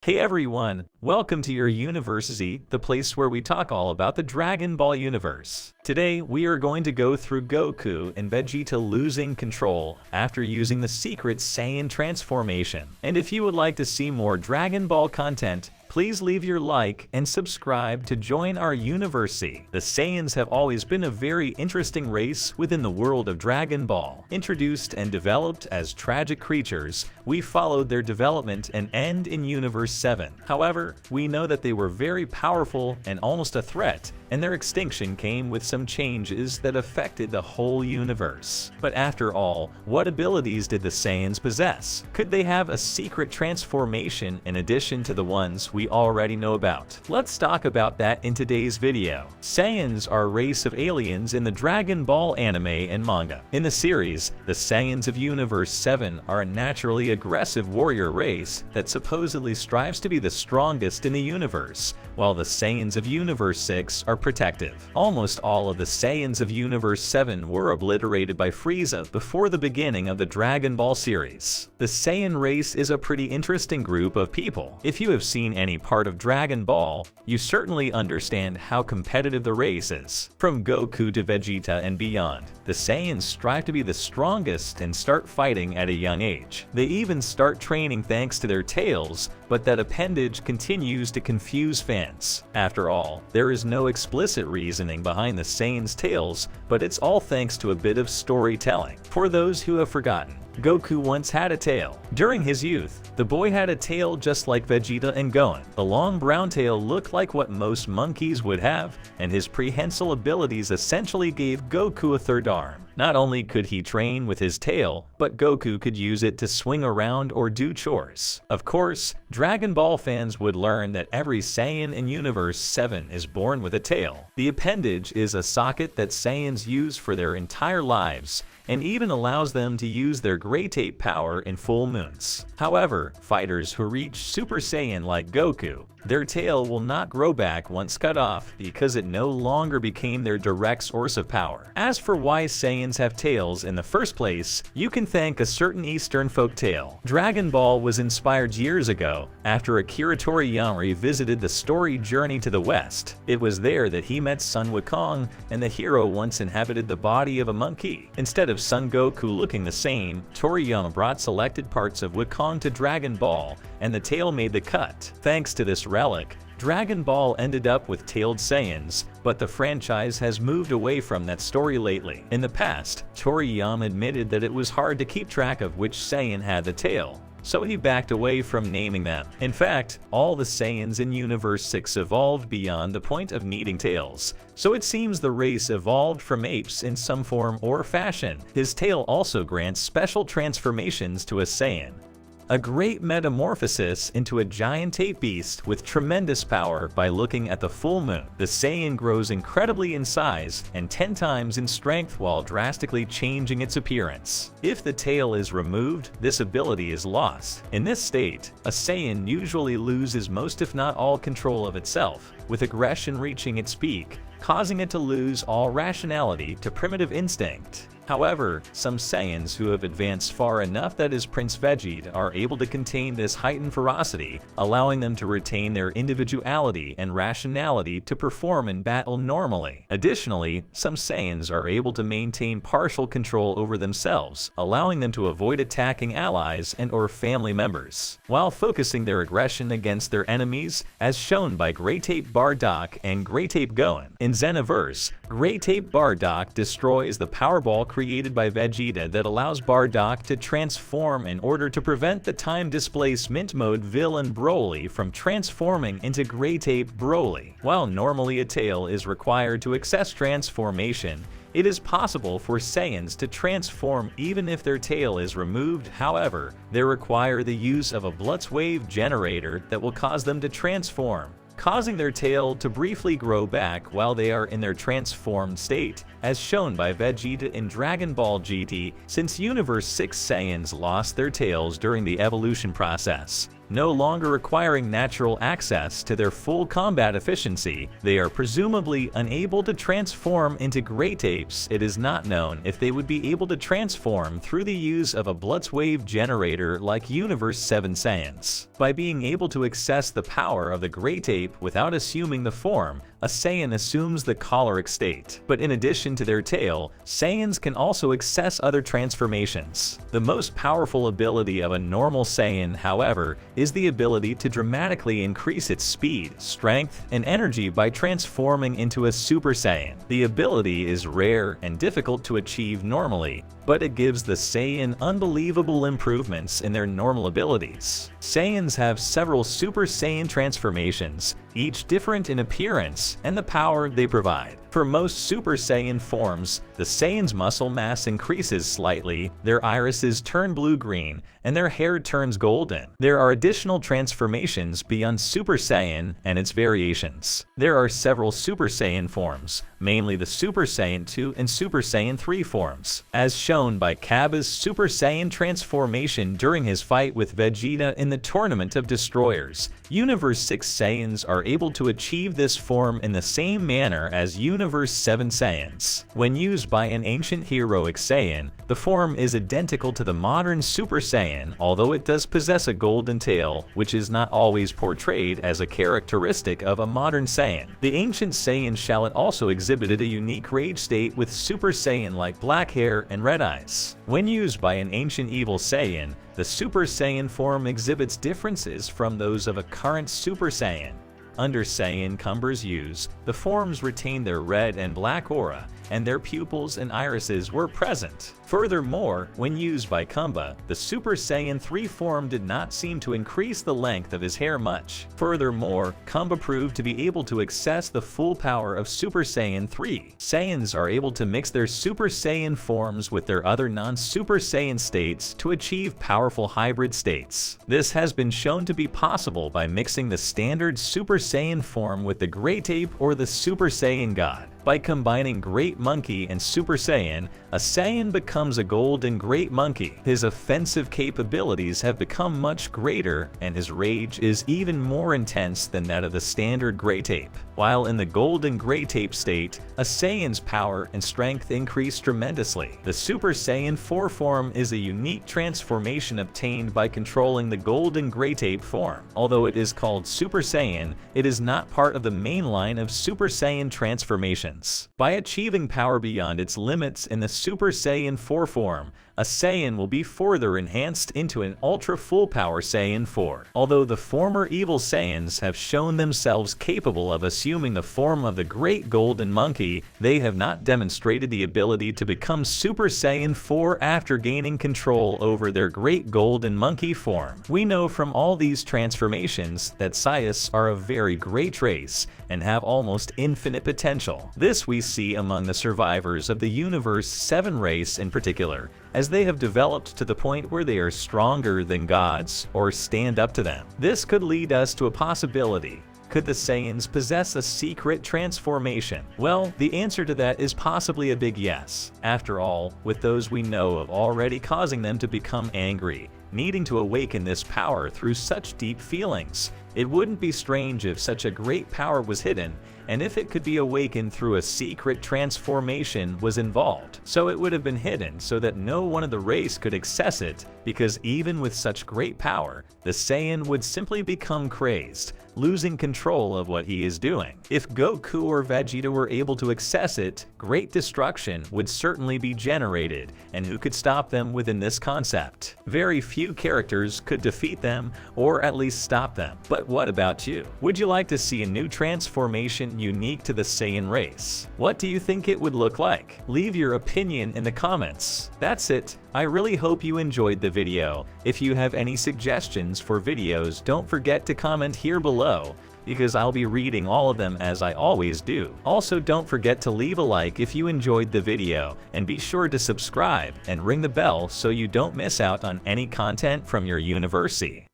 Hey everyone, welcome to your university, the place where we talk all about the Dragon Ball universe. Today, we are going to go through Goku and Vegeta losing control after using the secret Saiyan transformation. And if you would like to see more Dragon Ball content, please leave your like and subscribe to join our university. The Saiyans have always been a very interesting race within the world of Dragon Ball. Introduced and developed as tragic creatures, we followed their development and end in Universe 7. However, we know that they were very powerful and almost a threat, and their extinction came with some changes that affected the whole universe. But after all, what abilities did the Saiyans possess? Could they have a secret transformation in addition to the ones we already know about? Let's talk about that in today's video. Saiyans are a race of aliens in the Dragon Ball anime and manga. In the series, the Saiyans of Universe 7 are a naturally aggressive warrior race that supposedly strives to be the strongest in the universe, while the Saiyans of Universe 6 are protective. Almost all of the Saiyans of Universe 7 were obliterated by Frieza before the beginning of the Dragon Ball series. The Saiyan race is a pretty interesting group of people. If you have seen any part of Dragon Ball, you certainly understand how competitive the race is. From Goku to Vegeta and beyond, the Saiyans strive to be the strongest and start fighting at a young age. They even start training thanks to their tails, but that appendage continues to confuse fans. After all, there is no explicit reasoning behind the Saiyans' tails, but it's all thanks to a bit of storytelling. For those who have forgotten, Goku once had a tail. During his youth, the boy had a tail just like Vegeta and Gohan. The long brown tail looked like what most monkeys would have, and his prehensile abilities essentially gave Goku a third arm. Not only could he train with his tail, but Goku could use it to swing around or do chores. Of course, Dragon Ball fans would learn that every Saiyan in Universe 7 is born with a tail. The appendage is a socket that Saiyans use for their entire lives, and even allows them to use their Gray Tape power in full moons. However, fighters who reach Super Saiyan like Goku, their tail will not grow back once cut off because it no longer became their direct source of power. As for why Saiyans have tails in the first place, you can thank a certain Eastern folk tale. Dragon Ball was inspired years ago after Akira Toriyama visited the story Journey to the West. It was there that he met Son Wukong, and the hero once inhabited the body of a monkey. Instead of Son Goku looking the same, Toriyama brought selected parts of Wukong to Dragon Ball, and the tail made the cut. Thanks to this relic, Dragon Ball ended up with tailed Saiyans, but the franchise has moved away from that story lately. In the past, Toriyama admitted that it was hard to keep track of which Saiyan had the tail, so he backed away from naming them. In fact, all the Saiyans in Universe 6 evolved beyond the point of needing tails, so it seems the race evolved from apes in some form or fashion. His tail also grants special transformations to a Saiyan. A great metamorphosis into a giant ape beast with tremendous power by looking at the full moon. The Saiyan grows incredibly in size and 10 times in strength while drastically changing its appearance. If the tail is removed, this ability is lost. In this state, a Saiyan usually loses most if not all control of itself, with aggression reaching its peak, causing it to lose all rationality to primitive instinct. However, some Saiyans who have advanced far enough, that is Prince Vegeta, are able to contain this heightened ferocity, allowing them to retain their individuality and rationality to perform in battle normally. Additionally, some Saiyans are able to maintain partial control over themselves, allowing them to avoid attacking allies and/or family members, while focusing their aggression against their enemies, as shown by Gray Tape Bardock and Gray Tape Gohan. In Xenoverse, Gray Tape Bardock destroys the Power Ball created by Vegeta that allows Bardock to transform in order to prevent the time displacement mode villain Broly from transforming into Gray Tape Broly. While normally a tail is required to access transformation, it is possible for Saiyans to transform even if their tail is removed. However, they require the use of a Blitzwave generator that will cause them to transform, causing their tail to briefly grow back while they are in their transformed state, as shown by Vegeta in Dragon Ball GT. Since Universe 6 Saiyans lost their tails during the evolution process, no longer requiring natural access to their full combat efficiency, they are presumably unable to transform into great apes. It is not known if they would be able to transform through the use of a Blitzwave generator like Universe 7 Saiyans. By being able to access the power of the great ape without assuming the form, a Saiyan assumes the choleric state. But in addition to their tail, Saiyans can also access other transformations. The most powerful ability of a normal Saiyan, however, is the ability to dramatically increase its speed, strength, and energy by transforming into a Super Saiyan. The ability is rare and difficult to achieve normally, but it gives the Saiyan unbelievable improvements in their normal abilities. Saiyans have several Super Saiyan transformations, each different in appearance and the power they provide. For most Super Saiyan forms, the Saiyan's muscle mass increases slightly, their irises turn blue-green, and their hair turns golden. There are additional transformations beyond Super Saiyan and its variations. There are several Super Saiyan forms, mainly the Super Saiyan 2 and Super Saiyan 3 forms, as shown by Cabba's Super Saiyan transformation during his fight with Vegeta in the Tournament of Destroyers. Universe 6 Saiyans are able to achieve this form in the same manner as Universe 7 Saiyans. When used by an ancient heroic Saiyan, the form is identical to the modern Super Saiyan, although it does possess a golden tail, which is not always portrayed as a characteristic of a modern Saiyan. The ancient Saiyan Shallot also exhibited a unique rage state with Super Saiyan-like black hair and red eyes. When used by an ancient evil Saiyan, the Super Saiyan form exhibits differences from those of a current Super Saiyan. Under Saiyan Cumber's use, the forms retained their red and black aura, and their pupils and irises were present. Furthermore, when used by Kumba, the Super Saiyan 3 form did not seem to increase the length of his hair much. Furthermore, Kumba proved to be able to access the full power of Super Saiyan 3. Saiyans are able to mix their Super Saiyan forms with their other non-Super Saiyan states to achieve powerful hybrid states. This has been shown to be possible by mixing the standard Super Saiyan form with the Great Ape or the Super Saiyan God. By combining Great Monkey and Super Saiyan, a Saiyan becomes a Golden Great Monkey. His offensive capabilities have become much greater, and his rage is even more intense than that of the standard Great Ape. While in the Golden Great Ape state, a Saiyan's power and strength increase tremendously. The Super Saiyan 4 form is a unique transformation obtained by controlling the Golden Great Ape form. Although it is called Super Saiyan, it is not part of the main line of Super Saiyan transformations. By achieving power beyond its limits in the Super Saiyan 4 form, a Saiyan will be further enhanced into an Ultra Full Power Saiyan 4. Although the former evil Saiyans have shown themselves capable of assuming the form of the Great Golden Monkey, they have not demonstrated the ability to become Super Saiyan 4 after gaining control over their Great Golden Monkey form. We know from all these transformations that Saiyans are a very great race and have almost infinite potential. This we see among the survivors of the Universe 7 race in particular, as they have developed to the point where they are stronger than gods or stand up to them. This could lead us to a possibility. Could the Saiyans possess a secret transformation? Well, the answer to that is possibly a big yes. After all, with those we know of already causing them to become angry, needing to awaken this power through such deep feelings, it wouldn't be strange if such a great power was hidden, and if it could be awakened through a secret transformation was involved. So it would have been hidden so that no one of the race could access it, because even with such great power, the Saiyan would simply become crazed, losing control of what he is doing. If Goku or Vegeta were able to access it, great destruction would certainly be generated, and who could stop them within this concept? Very few characters could defeat them, or at least stop them. But what about you? Would you like to see a new transformation unique to the Saiyan race? What do you think it would look like? Leave your opinion in the comments. That's it. I really hope you enjoyed the video. If you have any suggestions for videos, don't forget to comment here below, because I'll be reading all of them as I always do. Also, don't forget to leave a like if you enjoyed the video, and be sure to subscribe and ring the bell so you don't miss out on any content from your university.